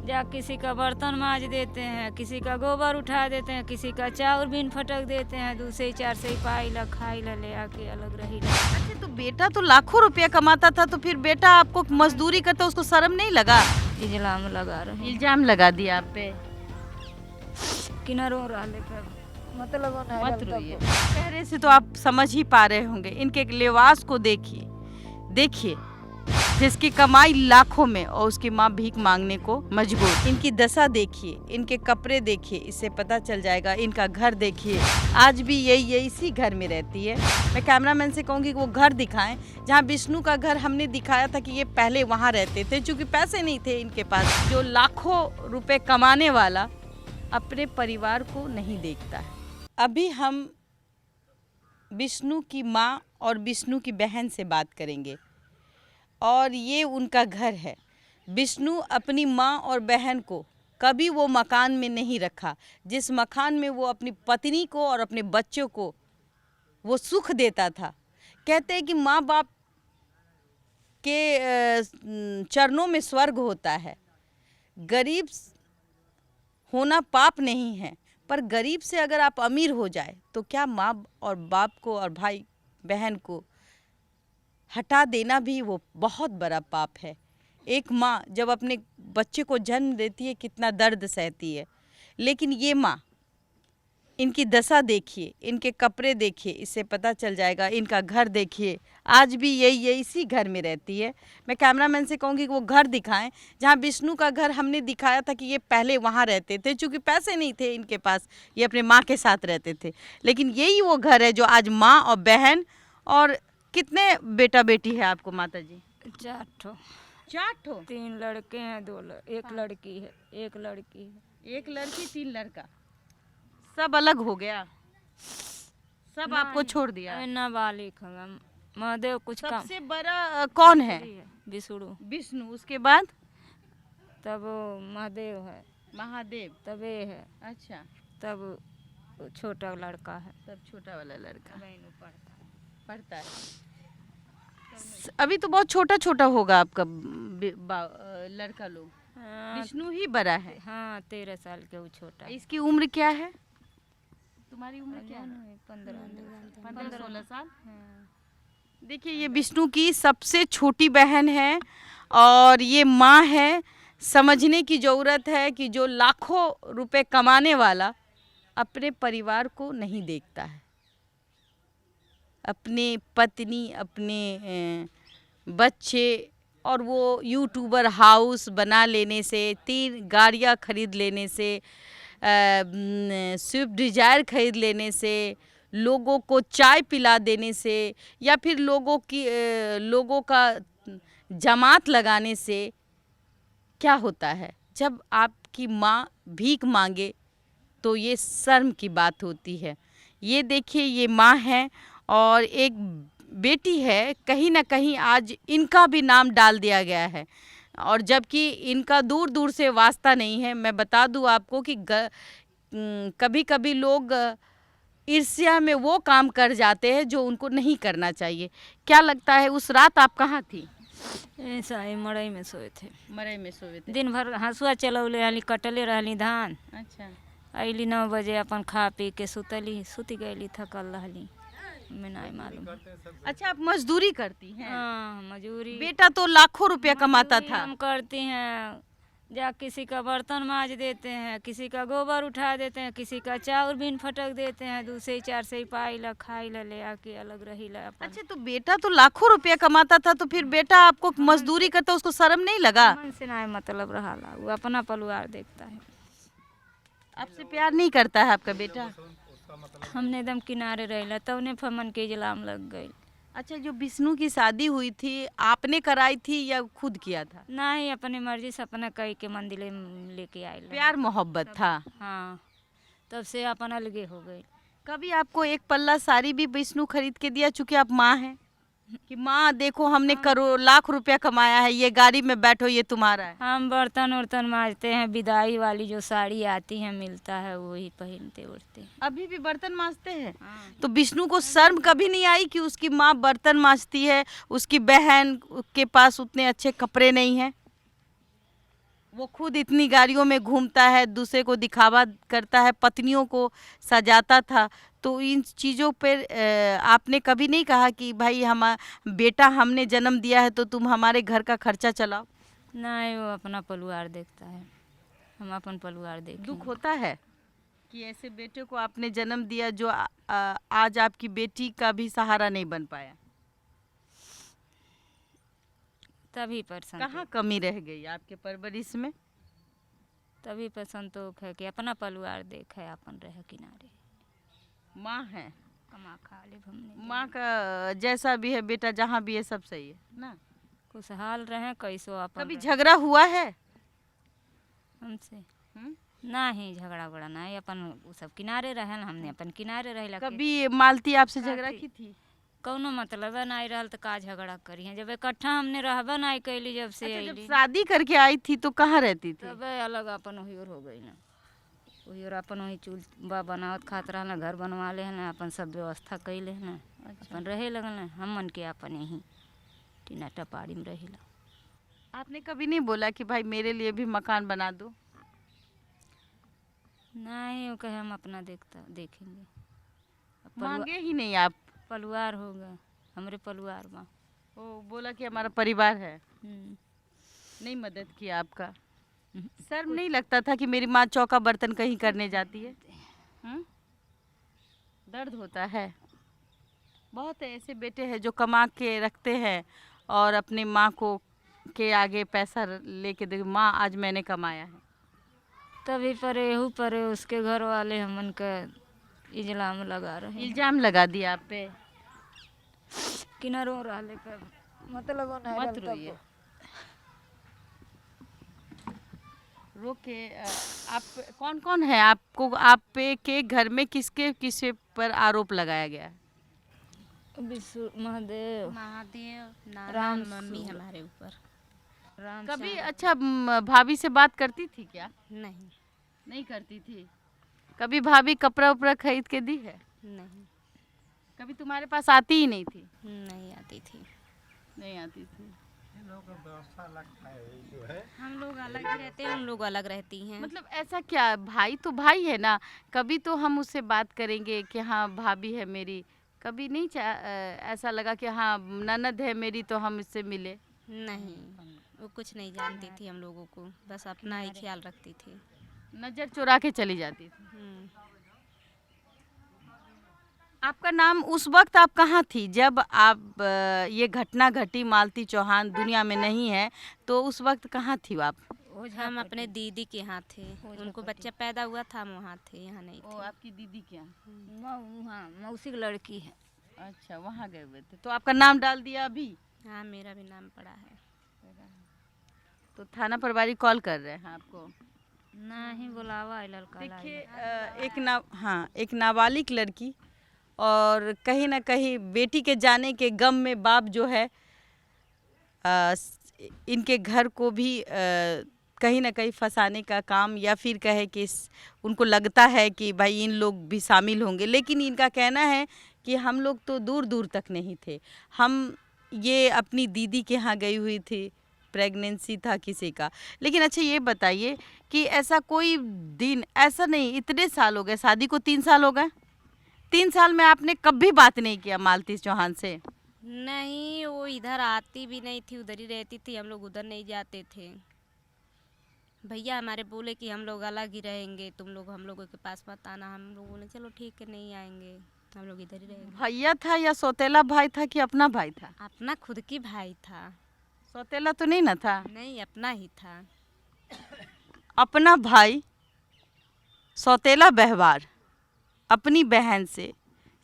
या किसी का बर्तन मांज देते हैं, किसी का गोबर उठा देते हैं, किसी का चाउर बीन फटक देते हैं, दूसरे चार से पाई ला खाई ला ले आके अलग रही ला। अच्छा, तो बेटा तो लाखों रुपया कमाता था, तो फिर बेटा आपको मजदूरी करता, उसको शर्म नहीं लगा? इल्जाम लगा रहे इल्जाम लगा दिया आप पे। किनारों रहले पे मतलब मत रोइए, चेहरे से तो आप समझ ही पा रहे होंगे। इनके लिबास को देखिए, देखिए जिसकी कमाई लाखों में और उसकी माँ भीख मांगने को मजबूर। इनकी दशा देखिए, इनके कपड़े देखिए, इससे पता चल जाएगा। इनका घर देखिए, आज भी यही इसी घर में रहती है। मैं कैमरामैन से कहूँगी कि वो घर दिखाएं जहाँ विष्णु का घर हमने दिखाया था कि ये पहले वहाँ रहते थे, क्योंकि पैसे नहीं थे इनके पास। जो लाखों रुपए कमाने वाला अपने परिवार को नहीं देखता है। अभी हम विष्णु की माँ और विष्णु की बहन से बात करेंगे और ये उनका घर है। विष्णु अपनी माँ और बहन को कभी वो मकान में नहीं रखा जिस मकान में वो अपनी पत्नी को और अपने बच्चों को वो सुख देता था। कहते हैं कि माँ बाप के चरणों में स्वर्ग होता है। गरीब होना पाप नहीं है, पर गरीब से अगर आप अमीर हो जाए तो क्या माँ और बाप को और भाई बहन को हटा देना भी वो बहुत बड़ा पाप है। एक माँ जब अपने बच्चे को जन्म देती है कितना दर्द सहती है, लेकिन ये माँ, इनकी दशा देखिए, इनके कपड़े देखिए, इससे पता चल जाएगा। इनका घर देखिए, आज भी यही इसी घर में रहती है। मैं कैमरामैन से कहूँगी कि वो घर दिखाएं जहाँ विष्णु का घर हमने दिखाया था कि ये पहले वहाँ रहते थे, क्योंकि पैसे नहीं थे इनके पास, ये अपने माँ के साथ रहते थे। लेकिन यही वो घर है जो आज माँ और बहन। और कितने बेटा बेटी है आपको माता जी? 4 ठो। 4 ठो? 3 लड़के हैं, एक लड़की है, एक लड़की है। एक लड़की 3 लड़का, सब अलग हो गया, सब आपको छोड़ दिया? नाबालिग महादेव कुछ कम। सबसे बड़ा कौन है? विष्णु। विष्णु, उसके बाद तब महादेव है। महादेव, तब ये है। अच्छा, तब छोटा लड़का है। तब छोटा वाला लड़का पढ़ता है। अभी तो बहुत छोटा छोटा होगा आपका लड़का लोग। हाँ, विष्णु ही बड़ा है। हाँ 13 साल के वो छोटा है। इसकी उम्र क्या है? तुम्हारी उम्र क्या है? 15-16 साल। हाँ। देखिए, ये विष्णु की सबसे छोटी बहन है और ये माँ है। समझने की ज़रूरत है कि जो लाखों रुपए कमाने वाला अपने परिवार को नहीं देखता है। अपने पत्नी, अपने बच्चे और वो यूट्यूबर हाउस बना लेने से, 3 गाड़ियाँ खरीद लेने से, स्विफ्ट डिज़ायर खरीद लेने से, लोगों को चाय पिला देने से, या फिर लोगों का जमात लगाने से क्या होता है? जब आपकी माँ भीख मांगे तो ये शर्म की बात होती है। ये देखिए, ये माँ है और एक बेटी है। कहीं ना कहीं आज इनका भी नाम डाल दिया गया है, और जबकि इनका दूर दूर से वास्ता नहीं है। मैं बता दूं आपको कि कभी कभी लोग ईर्ष्या में वो काम कर जाते हैं जो उनको नहीं करना चाहिए। क्या लगता है, उस रात आप कहाँ थी? ऐसा ही मड़ई में सोए थे। मरई में सोए थे? दिन भर हंसुआ चलौले रहली, कटले रहली धान। अच्छा, अली 9 बजे अपन खा पी के सुती गईली, थकल रहली, मैं नहीं मालूम। अच्छा, आप मजदूरी करती हैं? हाँ, मजूरी। बेटा तो लाखों रुपया कमाता था। हम करती हैं, जा किसी का बर्तन मांज देते हैं, किसी का गोबर उठा देते हैं, किसी का चाउर बीन फटक देते हैं, दूसरे 4 से पाई ला खाई ला ले आके अलग रही ला अपन। अच्छा, तो बेटा तो लाखों रुपया कमाता था, तो फिर बेटा आपको मजदूरी करता, उसको शर्म नहीं लगा? मन से ना मतलब रहा ला, वो अपना परिवार देखता है। आपसे प्यार नहीं करता है आपका बेटा? हमने एकदम किनारे रहला, तब ने फमन के इल्जाम लग गई। अच्छा, जो विष्णु की शादी हुई थी आपने कराई थी या खुद किया था? नहीं, अपनी मर्जी से अपना कई के मंदिर में लेके आए। प्यार मोहब्बत था। हाँ, तब से अपन अलगे हो गए। कभी आपको एक पल्ला साड़ी भी विष्णु खरीद के दिया, चूंकि आप माँ हैं, कि माँ देखो हमने करोड़ लाख रुपया कमाया है, ये गाड़ी में बैठो, ये तुम्हारा है? हम बर्तन उर्तन मांजते हैं, विदाई वाली जो साड़ी आती है मिलता है वही पहनते उड़ते। अभी भी बर्तन मांजते हैं? हाँ। तो विष्णु को शर्म कभी नहीं आई कि उसकी माँ बर्तन मांजती है, उसकी बहन के पास उतने अच्छे कपड़े नहीं हैं? वो खुद इतनी गाड़ियों में घूमता है, दूसरे को दिखावा करता है, पत्नियों को सजाता था। तो इन चीज़ों पर आपने कभी नहीं कहा कि भाई हम बेटा हमने जन्म दिया है तो तुम हमारे घर का खर्चा चलाओ? नहीं, वो अपना परिवार देखता है, हम अपन परिवार देखें। दुख होता है कि ऐसे बेटे को आपने जन्म दिया जो आज आपकी बेटी का भी सहारा नहीं बन पाया। तभी पर कहाँ संतोष, कमी रह गई आपके परवरिश में? तभी पर संतोष है कि अपना परिवार देखे, अपन रहे किनारे, माँ है, कमा खा ले घूमने माँ का जैसा भी है बेटा जहाँ भी है सब सही है ना। खुशहाल रहे, कैसो अपन कभी रहे। झगड़ा हुआ है? हमसे हम्म? नहीं, झगड़ा उगड़ा नहीं, अपन उ सब किनारे रहे, हमने अपन किनारे रहे। कभी मालती आपसे झगड़ा काफी। की थी? कौनो मतलब नहीं रहल तो का झगड़ा करिए, जब इकट्ठा हमने रहबा नहीं कैली, जब से अच्छा, जब अइली शादी करके आई थी तो कहाँ रहती थी? तब अलग अपन वही और हो गई ना, वही और अपन वही चूल बनावत खात रहना, घर बनवा ले ना, अपन सब व्यवस्था कैले ना, अपन रहे लगल ना, हम मन के अपन यहीं टीना टपाड़ी में रहिला। आपने कभी नहीं बोला कि भाई मेरे लिए भी मकान बना दो? नहीं, वो कहे हम अपना देखेंगे, मांगे ही नहीं आप? परिवार होगा, हमरे परिवार में। वो बोला कि हमारा परिवार है, नहीं मदद किया आपका? शर्म नहीं लगता था कि मेरी माँ चौका बर्तन कहीं करने जाती है? दर्द होता है। बहुत ऐसे बेटे हैं जो कमा के रखते हैं और अपने माँ को के आगे पैसा लेके दे, माँ आज मैंने कमाया है। तभी परे उसके घर वाले हमन का इल्जाम लगा रहे, इल्जाम लगा दिया आप पे? किनारों रहले पर मतलब नहीं मत रहल तब। रोइए, रो के आप कौन कौन है आपको, आप पे के घर में किसके किसे पर आरोप लगाया गया है? विष्णु महादेव नाना राम मम्मी सूर। हमारे ऊपर। राम कभी श्याम। अच्छा भाभी से बात करती थी क्या? नहीं नहीं करती थी। कभी भाभी कपड़ा उपड़ा खरीद के दी है? नहीं कभी तुम्हारे पास आती ही नहीं थी? नहीं आती थी। नहीं आती थी। हम लोग अलग ही रहते हैं, उन लोग अलग रहती हैं। मतलब ऐसा क्या, भाई तो भाई है ना, कभी तो हम उससे बात करेंगे कि हाँ भाभी है मेरी। कभी नहीं ऐसा लगा कि हाँ ननद है मेरी तो हम इससे मिले? नहीं, वो कुछ नहीं जानती थी हम लोगों को, बस अपना ही ख्याल रखती थी। नजर चुरा के चली जाती थी। हम्म। आपका नाम उस वक्त आप कहाँ थी जब आप ये घटना घटी? मालती चौहान दुनिया में नहीं है तो उस वक्त कहाँ थी आप? हम अपने दीदी के यहाँ थे, उनको बच्चा पैदा हुआ था, हम वहाँ थे, यहाँ नहीं ओ थे। आपकी दीदी क्या? हाँ, मौसी की लड़की है। अच्छा, वहाँ गए हुए थे तो आपका नाम डाल दिया अभी? हाँ, मेरा भी नाम पड़ा है। तो थाना प्रभारी कॉल कर रहे हैं आपको? नहीं, बुलावा लड़का देखिए एक नाबालिग लड़की, और कहीं ना कहीं बेटी के जाने के गम में बाप जो है इनके घर को भी कहीं ना कहीं फंसाने का काम, या फिर कहे कि उनको लगता है कि भाई इन लोग भी शामिल होंगे, लेकिन इनका कहना है कि हम लोग तो दूर दूर तक नहीं थे। हम ये अपनी दीदी के यहाँ गई हुई थी, प्रेगनेंसी था किसी का। लेकिन अच्छा ये बताइए कि ऐसा कोई दिन, ऐसा नहीं, इतने साल हो गए शादी को, 3 साल हो गए, 3 साल में आपने कभी बात नहीं किया मालती चौहान से? नहीं, वो इधर आती भी नहीं थी, उधर ही रहती थी, हम लोग उधर नहीं जाते थे। भैया हमारे बोले कि हम लोग अलग ही रहेंगे, तुम लोग हम लोगों के पास मत आना। हम लोग बोले चलो ठीक है, नहीं आएंगे, हम लोग इधर ही रहेंगे। भैया था या सौतेला भाई था कि अपना भाई था? अपना खुद की भाई था। सौतेला तो नहीं ना था? नहीं, अपना ही था। अपना भाई, सौतेला व्यवहार अपनी बहन से,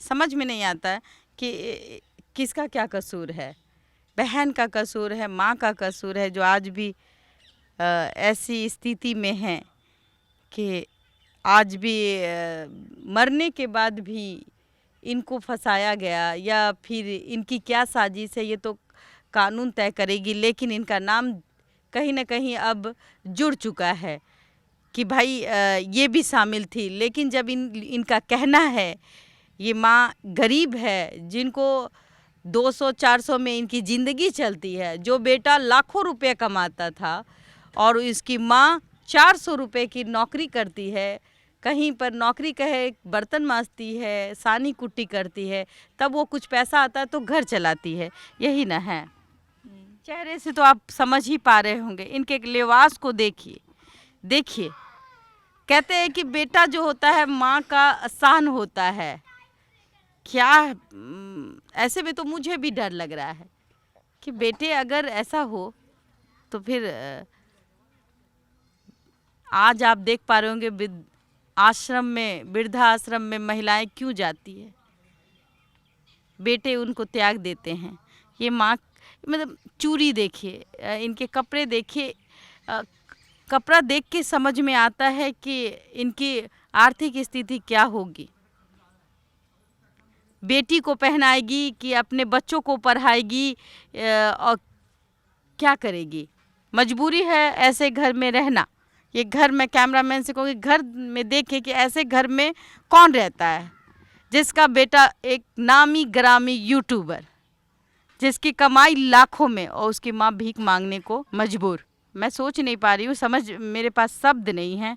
समझ में नहीं आता है कि किसका क्या कसूर है। बहन का कसूर है, माँ का कसूर है, जो आज भी ऐसी स्थिति में है कि आज भी मरने के बाद भी इनको फंसाया गया, या फिर इनकी क्या साजिश है ये तो कानून तय करेगी। लेकिन इनका नाम कहीं ना कहीं अब जुड़ चुका है कि भाई ये भी शामिल थी। लेकिन जब इनका कहना है, ये माँ गरीब है, जिनको 200-400 में इनकी ज़िंदगी चलती है, जो बेटा लाखों रुपए कमाता था और इसकी माँ 400 रुपये की नौकरी करती है, कहीं पर नौकरी कहे बर्तन मांजती है, सानी कुट्टी करती है, तब वो कुछ पैसा आता है तो घर चलाती है। यही ना है। चेहरे से तो आप समझ ही पा रहे होंगे, इनके लिबास को देखिए। देखिए, कहते हैं कि बेटा जो होता है माँ का शान होता है। क्या ऐसे में तो मुझे भी डर लग रहा है कि बेटे अगर ऐसा हो तो फिर आज आप देख पा रहे होंगे आश्रम में, वृद्धाश्रम में महिलाएं क्यों जाती है। बेटे उनको त्याग देते हैं। ये माँ, मतलब चूड़ी देखिए, इनके कपड़े देखिए, कपड़ा देख के समझ में आता है कि इनकी आर्थिक स्थिति क्या होगी। बेटी को पहनाएगी कि अपने बच्चों को पढ़ाएगी और क्या करेगी। मजबूरी है ऐसे घर में रहना। ये घर में कैमरामैन से कहूँगी घर में देखें कि ऐसे घर में कौन रहता है जिसका बेटा एक नामी ग्रामी यूट्यूबर, जिसकी कमाई लाखों में, और उसकी माँ भीख मांगने को मजबूर। मैं सोच नहीं पा रही हूँ, समझ मेरे पास शब्द नहीं है।